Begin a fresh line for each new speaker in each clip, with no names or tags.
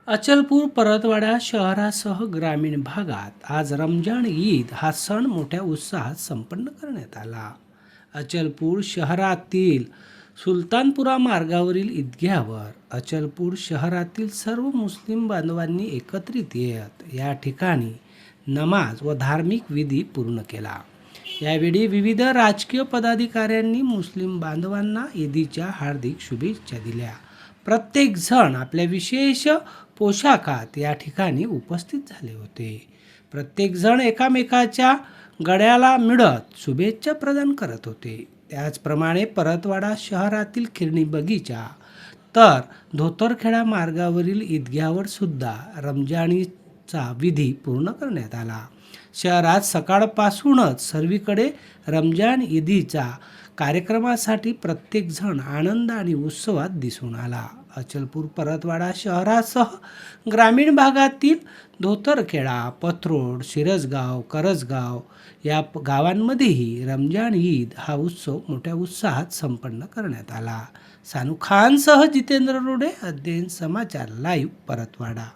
अचलपूर परतवाडा शहरासह ग्रामीण भागात आज रमजान ईद हा सण मोठ्या उत्साहात संपन्न करण्यात आला. अचलपूर शहरातील सुलतानपुरा मार्गावरील ईदगाहवर अचलपूर शहरातील सर्व मुस्लिम बांधवांनी एकत्रित येत या ठिकाणी नमाज व धार्मिक विधी पूर्ण केला. यावेळी विविध राजकीय पदाधिकाऱ्यांनी मुस्लिम बांधवांना ईदीच्या हार्दिक शुभेच्छा दिल्या. प्रत्येक जण आपल्या विशेष पोशाखात या ठिकाणी उपस्थित झाले होते. प्रत्येक जण एकामेकाच्या गळ्याला मिळत शुभेच्छा प्रदान करत होते. त्याचप्रमाणे परतवाडा शहरातील खिरणी बगीचा तर धोतरखेडा मार्गावरील ईदगाहवर सुद्धा रमजानीचा विधी पूर्ण करण्यात आला. शहरात सकाळपासूनच सर्वीकडे रमजान ईदीचा कार्यक्रमासाठी प्रत्येक जण आनंद आणि उत्सवात दिसून आला. अचलपूर परतवाडा शहरासह ग्रामीण भागातील धोतरखेडा, पथरोड, शिरसगाव, करजगाव या गावांमध्येही रमजान ईद हा उत्सव मोठ्या उत्साहात संपन्न करण्यात आला. सानू खानसह जितेंद्र रोडे, अध्ययन समाचार लाईव्ह, परतवाडा.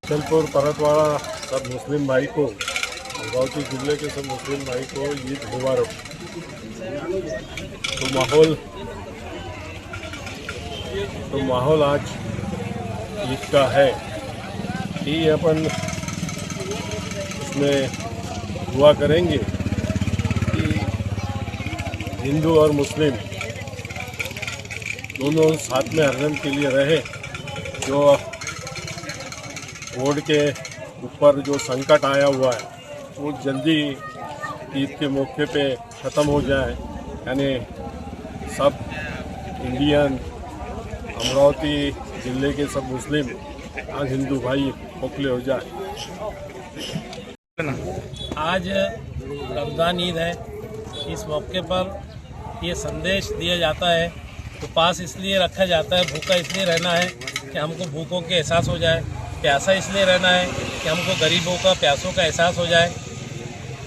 अचलपुर परतवाड़ा सब मुस्लिम भाई को, अमरावती जिले के सब मुस्लिम भाई को ईद मुबारक। तो माहौल आज ईद का है कि अपन इसमें दुआ करेंगे कि हिंदू और मुस्लिम दोनों साथ में हरदम के लिए रहे। जो रोड के ऊपर जो संकट आया हुआ है वो जल्दी ईद के मौके पे ख़त्म हो जाए, यानी सब इंडियन अमरावती ज़िले के सब मुस्लिम आज हिंदू भाई मोकले हो जाए।
आज रमज़ान ईद है। इस मौके पर ये संदेश दिया जाता है, उपवास इसलिए रखा जाता है, भूखा इसलिए रहना है कि हमको भूखों के एहसास हो जाए, प्यासा इसलिए रहना है कि हमको गरीबों का प्यासों का एहसास हो जाए।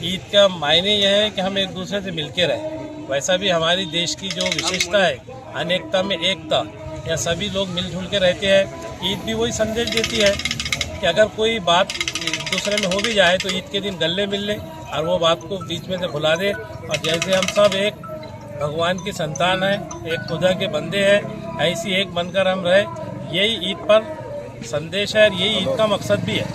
ईद का मायने यह है कि हम एक दूसरे से मिलके रहें। वैसा भी हमारी देश की जो विशेषता है, अनेकता में एकता, या सभी लोग मिलजुल के रहते हैं। ईद भी वही संदेश देती है कि अगर कोई बात एक दूसरे में हो भी जाए तो ईद के दिन गले मिल ले और वो बात को बीच में से भुला दे, और जैसे हम सब एक भगवान की संतान है, एक खुदा के बंदे हैं, ऐसी एक बनकर हम रहे। यही ईद पर संदेश है और यही ईद का मकसद भी है।